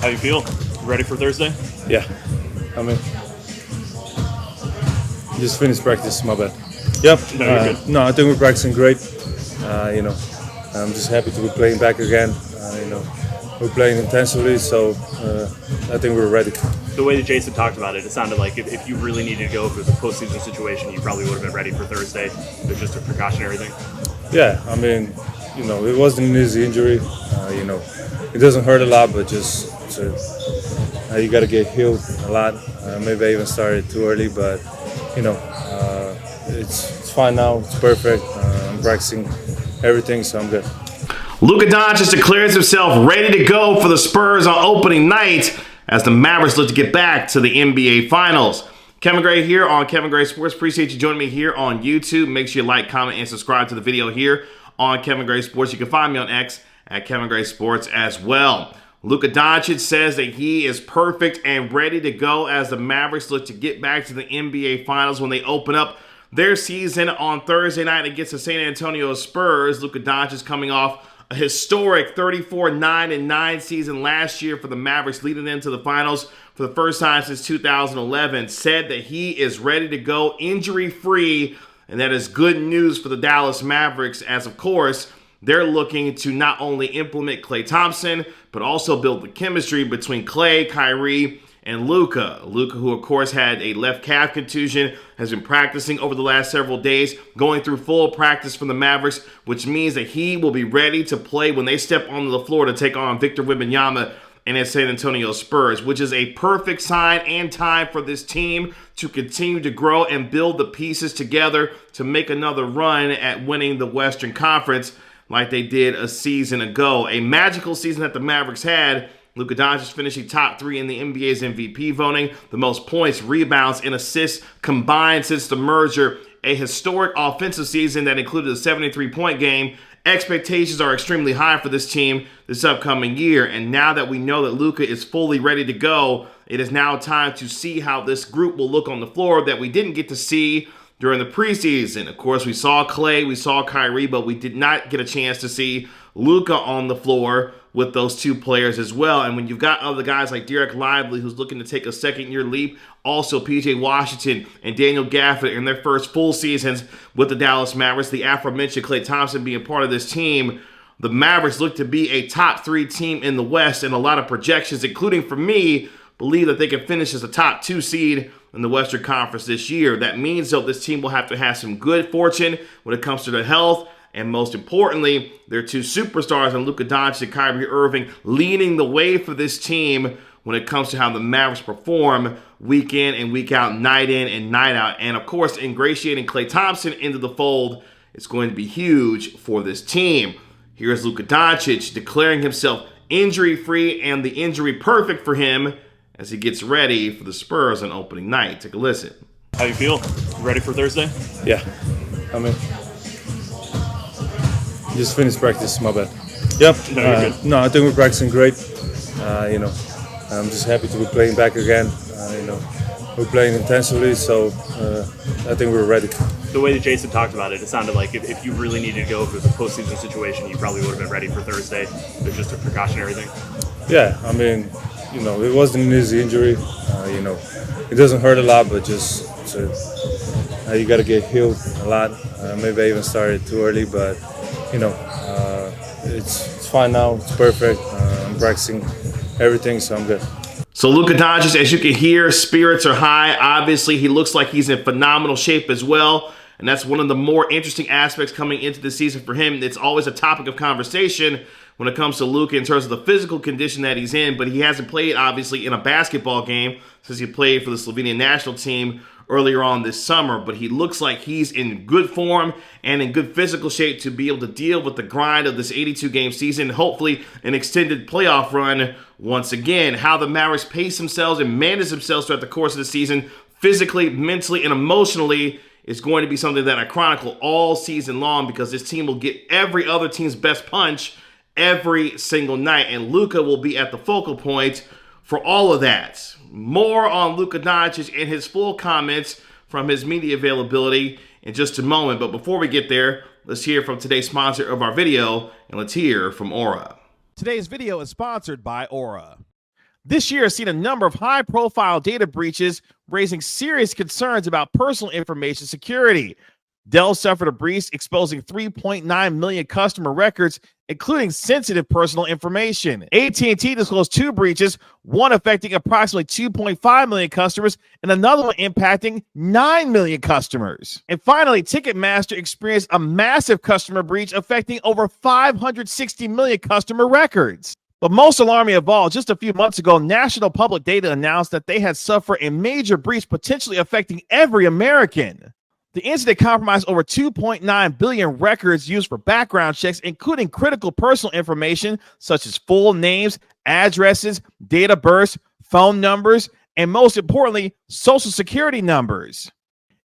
How you feel? Ready for Thursday? Yeah, I mean, just finished practice. My bad. Yep. No, you're good. No, I think we're practicing great. I'm just happy to be playing back again. We're playing intensively, so I think we're ready. The way that Jason talked about it, it sounded like if you really needed to go for the postseason situation, you probably would have been ready for Thursday. It was just a precautionary thing. Yeah, I mean, it wasn't an easy injury. It doesn't hurt a lot, but just you got to get healed a lot. Maybe I even started too early, but it's fine now. It's perfect. I'm practicing everything, so I'm good. Luka Doncic declares himself ready to go for the Spurs on opening night as the Mavericks look to get back to the NBA Finals. Kevin Gray here on Kevin Gray Sports. Appreciate you joining me here on YouTube. Make sure you like, comment, and subscribe to the video here on Kevin Gray Sports. You can find me on X at Kevin Gray Sports as well. Luka Doncic says that he is perfect and ready to go as the Mavericks look to get back to the NBA Finals when they open up their season on Thursday night against the San Antonio Spurs. Luka Doncic coming off a historic 34-9-9 season last year for the Mavericks, leading into the finals for the first time since 2011, said that he is ready to go injury-free, and that is good news for the Dallas Mavericks as, of course, they're looking to not only implement Klay Thompson, but also build the chemistry between Klay, Kyrie, and Luka. Luka, who of course had a left calf contusion, has been practicing over the last several days, going through full practice for the Mavericks, which means that he will be ready to play when they step onto the floor to take on Victor Wembanyama and his San Antonio Spurs, which is a perfect sign and time for this team to continue to grow and build the pieces together to make another run at winning the Western Conference like they did a season ago. A magical season that the Mavericks had. Luka Doncic finishing top 3 in the NBA's MVP voting, the most points, rebounds, and assists combined since the merger. A historic offensive season that included a 73-point game. Expectations are extremely high for this team this upcoming year, and now that we know that Luka is fully ready to go, it is now time to see how this group will look on the floor that we didn't get to see during the preseason. Of course, we saw Klay, we saw Kyrie, but we did not get a chance to see Luka on the floor with those two players as well. And when you've got other guys like Derek Lively, who's looking to take a second-year leap, also P.J. Washington and Daniel Gafford in their first full seasons with the Dallas Mavericks, the aforementioned Klay Thompson being part of this team, the Mavericks look to be a top 3 team in the West, and a lot of projections, including for me, believe that they can finish as a top 2 seed in the Western Conference this year. That means, though, this team will have to have some good fortune when it comes to their health, and most importantly, their 2 superstars in Luka Doncic and Kyrie Irving leading the way for this team when it comes to how the Mavericks perform week in and week out, night in and night out. And, of course, ingratiating Klay Thompson into the fold is going to be huge for this team. Here's Luka Doncic declaring himself injury-free and the injury perfect for him as he gets ready for the Spurs on opening night. Take a listen. How you feel? Ready for Thursday? Yeah, I mean, just finished practice. My bad. Yep. No, you're good. No, I think we're practicing great. I'm just happy to be playing back again. We're playing intensively, so I think we're ready. The way that Jason talked about it, it sounded like if you really needed to go for the postseason situation, you probably would have been ready for Thursday. It was just a precautionary thing. Yeah, I mean, it wasn't an easy injury. It doesn't hurt a lot, but just you got to get healed a lot. Maybe I even started too early, but it's fine now. It's perfect. I'm practicing everything, so I'm good. So Luka Doncic, as you can hear, spirits are high. Obviously, he looks like he's in phenomenal shape as well. And that's one of the more interesting aspects coming into the season for him. It's always a topic of conversation when it comes to Luka in terms of the physical condition that he's in. But he hasn't played, obviously, in a basketball game since he played for the Slovenian national team earlier on this summer. But he looks like he's in good form and in good physical shape to be able to deal with the grind of this 82-game season. Hopefully, an extended playoff run once again. How the Mavericks pace themselves and manage themselves throughout the course of the season, physically, mentally, and emotionally, is going to be something that I chronicle all season long, because this team will get every other team's best punch every single night, and Luka will be at the focal point for all of that. More on Luka Doncic and his full comments from his media availability in just a moment. But before we get there, let's hear from today's sponsor of our video, and let's hear from Aura. Today's video is sponsored by Aura. This year has seen a number of high-profile data breaches, raising serious concerns about personal information security. Dell suffered a breach exposing 3.9 million customer records, including sensitive personal information. AT&T disclosed 2 breaches, one affecting approximately 2.5 million customers and another one impacting 9 million customers. And finally, Ticketmaster experienced a massive customer breach affecting over 560 million customer records. But most alarming of all, just a few months ago, National Public Data announced that they had suffered a major breach potentially affecting every American. The incident compromised over 2.9 billion records used for background checks, including critical personal information such as full names, addresses, date of birth, phone numbers, and most importantly, social security numbers.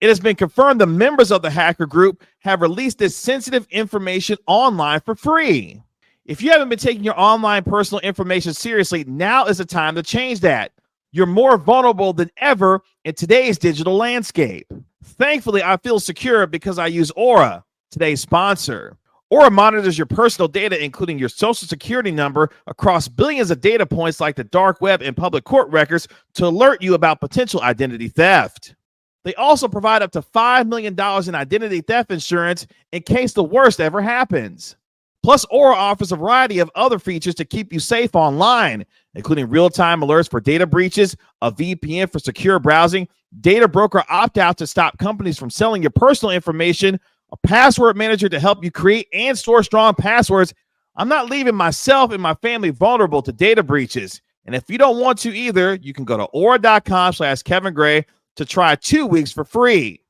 It has been confirmed the members of the hacker group have released this sensitive information online for free. If you haven't been taking your online personal information seriously, now is the time to change that. You're more vulnerable than ever in today's digital landscape. Thankfully, I feel secure because I use Aura, today's sponsor. Aura monitors your personal data, including your social security number, across billions of data points like the dark web and public court records to alert you about potential identity theft. They also provide up to $5 million in identity theft insurance in case the worst ever happens. Plus, Aura offers a variety of other features to keep you safe online, including real-time alerts for data breaches, a VPN for secure browsing, data broker opt-out to stop companies from selling your personal information, a password manager to help you create and store strong passwords. I'm not leaving myself and my family vulnerable to data breaches. And if you don't want to either, you can go to aura.com/Kevin Gray to try 2 weeks for free.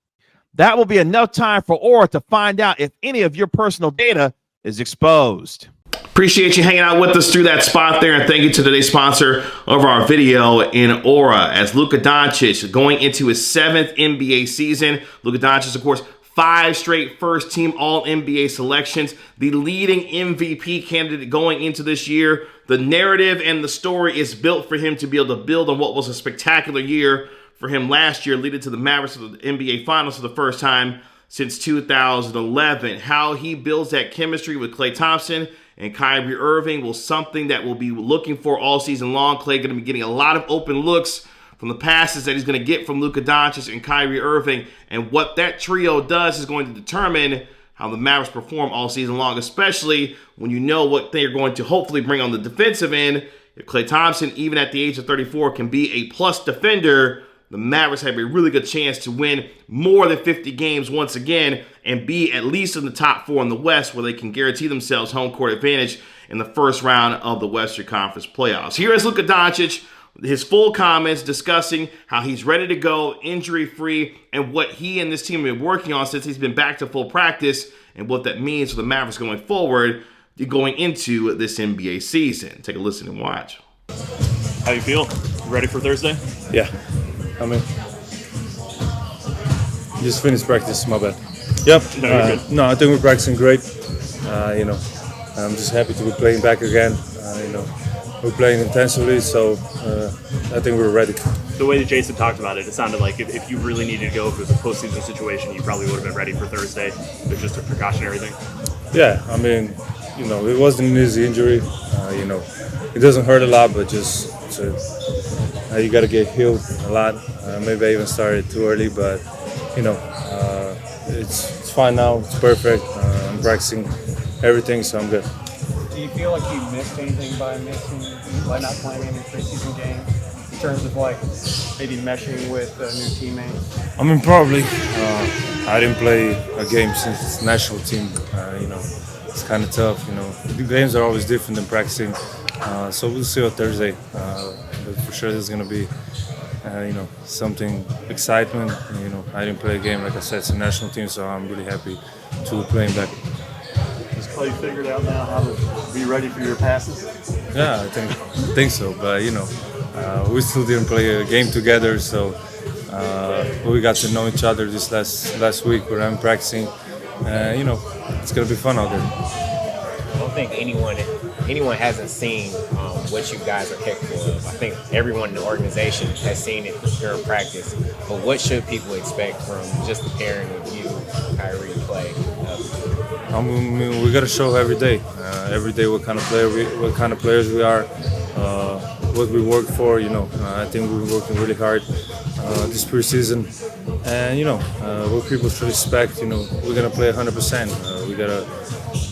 That will be enough time for Aura to find out if any of your personal data is exposed. Appreciate you hanging out with us through that spot there, and thank you to today's sponsor of our video in Aura. As Luka Doncic going into his 7th NBA season, Luka Doncic, of course, 5 straight first-team All-NBA selections, the leading MVP candidate going into this year. The narrative and the story is built for him to be able to build on what was a spectacular year for him last year, leading to the Mavericks of the NBA Finals for the first time since 2011. How he builds that chemistry with Klay Thompson and Kyrie Irving will something that we'll be looking for all season long. Klay going to be getting a lot of open looks from the passes that he's going to get from Luka Doncic and Kyrie Irving. And what that trio does is going to determine how the Mavericks perform all season long, especially when you know what they're going to hopefully bring on the defensive end. If Klay Thompson, even at the age of 34, can be a plus defender, the Mavericks have a really good chance to win more than 50 games once again and be at least in the top 4 in the West, where they can guarantee themselves home court advantage in the first round of the Western Conference playoffs. Here is Luka Doncic, his full comments discussing how he's ready to go, injury-free, and what he and this team have been working on since he's been back to full practice and what that means for the Mavericks going forward, going into this NBA season. Take a listen and watch. How you feel? You ready for Thursday? Yeah. I mean, just finished practice, my bad. Yep. No, you're good. No, I think we're practicing great. I'm just happy to be playing back again. We're playing intensively, so I think we're ready. The way that Jason talked about it, it sounded like if you really needed to go for the postseason situation, you probably would have been ready for Thursday. But just a precautionary thing. Yeah, I mean, it wasn't an easy injury. It doesn't hurt a lot, but just you got to get healed a lot. Maybe I even started too early, but it's fine now. It's perfect. I'm practicing everything, so I'm good. Do you feel like you missed anything by not playing any preseason games in terms of maybe meshing with new teammates? I mean, probably. I didn't play a game since the national team. It's kind of tough. The games are always different than practicing. So we'll see on Thursday. But for sure, there's going to be, something excitement. I didn't play a game, like I said, it's a national team, so I'm really happy to be playing back. Has Klay figured out now how to be ready for your passes? Yeah, I think so. But we still didn't play a game together, so we got to know each other this last week where I'm practicing. It's gonna be fun out there. I don't think anyone hasn't seen what you guys are capable of. I think everyone in the organization has seen it during practice. But what should people expect from just the pairing of you, Kyrie, Klay? I mean, we got to show every day what kind of players we are. what we worked for. I think we've been working really hard this preseason, and what people should expect. We're gonna play 100%. We gotta,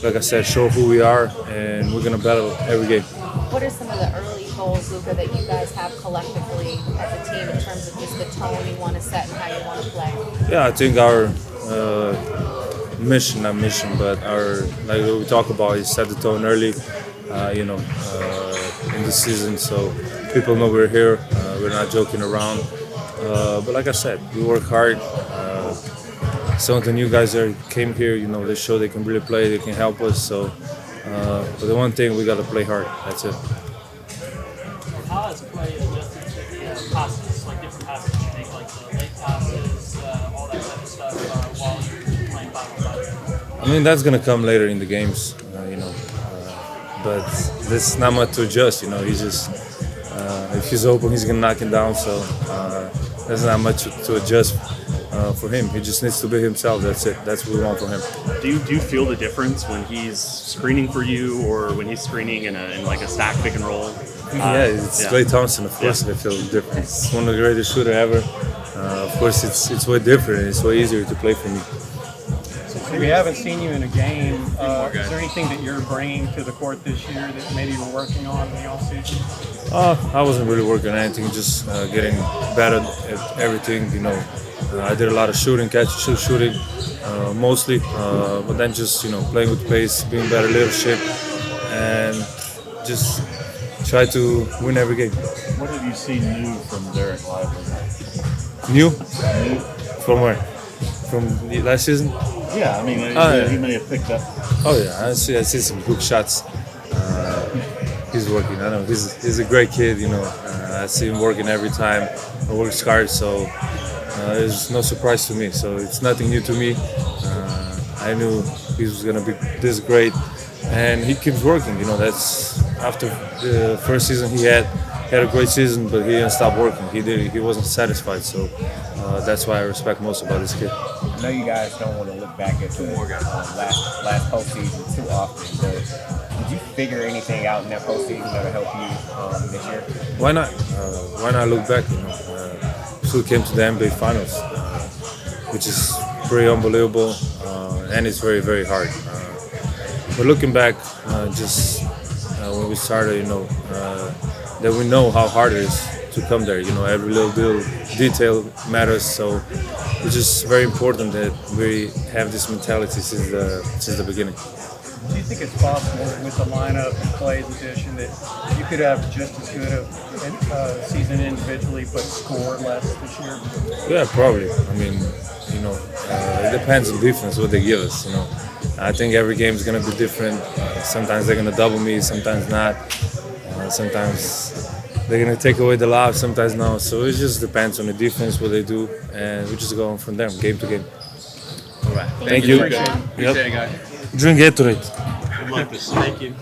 like I said, show who we are, and we're gonna battle every game. What are some of the early goals, Luka, that you guys have collectively as a team in terms of just the tone you want to set and how you want to play? Yeah, I think our mission, not mission, but our, like what we talk about, is set the tone early, in the season, so people know we're here. We're not joking around. But like I said, we work hard. Some of the new guys that came here, they show they can really play, they can help us. So, but the one thing, we got to play hard. That's it. How has play adjusted to the passes, like different passes you make, like the late passes, all that type of stuff, while you're playing 5-on-5? I mean, that's gonna come later in the games, but there's not much to adjust. He's just if he's open, he's gonna knock him down. So there's not much to adjust for him. He just needs to be himself. That's it. That's what we want from him. Do you feel the difference when he's screening for you or when he's screening in like a stack pick and roll? It's Klay Thompson, of course. I feel the difference. It's one of the greatest shooters ever. Of course, it's way different. It's way easier to play for me. So we haven't seen you in a game. Is there anything that you're bringing to the court this year that maybe you're working on in the offseason? I wasn't really working on anything, just getting better at everything. I did a lot of shooting, shooting mostly, but then just playing with pace, being better leadership, and just try to win every game. What have you seen new from Derek Lively? New? From where? From the last season? Yeah, I mean, he may have picked up. Oh yeah, I see some good shots. He's working. I know he's a great kid. I see him working every time. He works hard, so it's no surprise to me. So it's nothing new to me. I knew he was gonna be this great, and he keeps working. That's after the first season he had a great season, but he didn't stop working. He wasn't satisfied. So that's why I respect most about this kid. I know you guys don't want to look back at the last postseason too often, but did you figure anything out in that postseason that'll help you this year? Why not? Why not look back? Still came to the NBA Finals, which is pretty unbelievable, and it's very, very hard. But looking back, when we started, that we know how hard it is to come there. Every little detail matters. So it's just very important that we have this mentality since the beginning. Do you think it's possible with the lineup and Klay's addition that you could have just as good a season individually but score less this year? Yeah, probably. I mean, it depends on defense, what they give us. I think every game is going to be different. Sometimes they're going to double me, sometimes not. Sometimes they're going to take away the lob, sometimes no. So it just depends on the defense, what they do, and we just go on from there, game to game. All right. Thank you. Appreciate it, guys. Drink Gatorade. Thank you.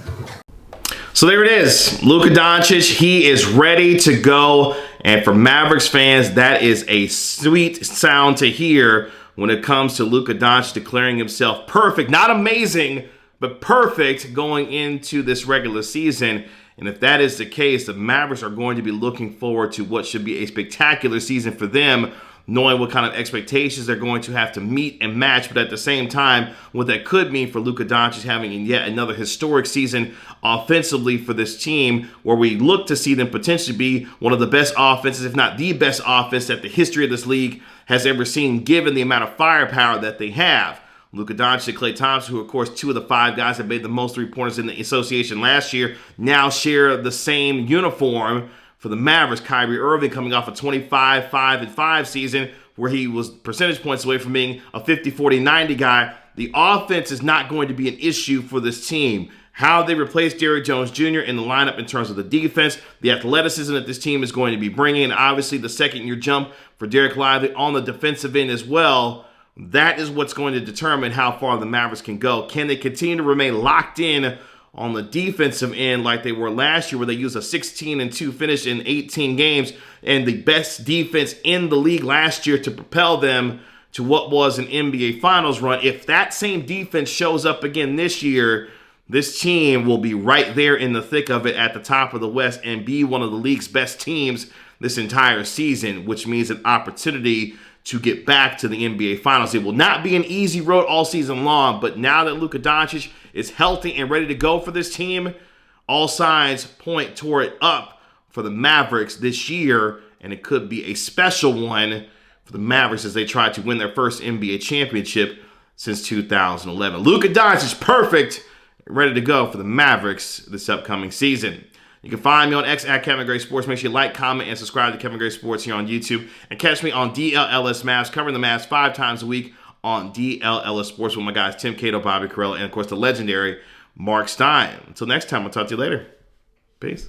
So there it is. Luka Doncic, he is ready to go. And for Mavericks fans, that is a sweet sound to hear when it comes to Luka Doncic declaring himself perfect. Not amazing, but perfect going into this regular season. And if that is the case, the Mavericks are going to be looking forward to what should be a spectacular season for them, knowing what kind of expectations they're going to have to meet and match, but at the same time, what that could mean for Luka Doncic having yet another historic season offensively for this team, where we look to see them potentially be one of the best offenses, if not the best offense that the history of this league has ever seen, given the amount of firepower that they have. Luka Doncic and Klay Thompson, who, of course, two of the five guys that made the most three-pointers in the association last year, now share the same uniform for the Mavericks. Kyrie Irving coming off a 25-5-5 season where he was percentage points away from being a 50-40-90 guy. The offense is not going to be an issue for this team. How they replace Derrick Jones Jr. in the lineup in terms of the defense, the athleticism that this team is going to be bringing, and obviously the second-year jump for Derek Lively on the defensive end as well. That is what's going to determine how far the Mavericks can go. Can they continue to remain locked in on the defensive end like they were last year, where they used a 16-2 finish in 18 games and the best defense in the league last year to propel them to what was an NBA Finals run? If that same defense shows up again this year, this team will be right there in the thick of it at the top of the West and be one of the league's best teams this entire season, which means an opportunity to get back to the NBA Finals. It will not be an easy road all season long, but now that Luka Doncic is healthy and ready to go for this team, all signs point toward up for the Mavericks this year, and it could be a special one for the Mavericks as they try to win their first NBA championship since 2011. Luka Doncic, perfect, ready to go for the Mavericks this upcoming season. You can find me on X at Kevin Gray Sports. Make sure you like, comment, and subscribe to Kevin Gray Sports here on YouTube. And catch me on DLLS Mavs, covering the Mavs 5 times a week on DLLS Sports with my guys Tim Cato, Bobby Carell, and of course the legendary Mark Stein. Until next time, I'll talk to you later. Peace.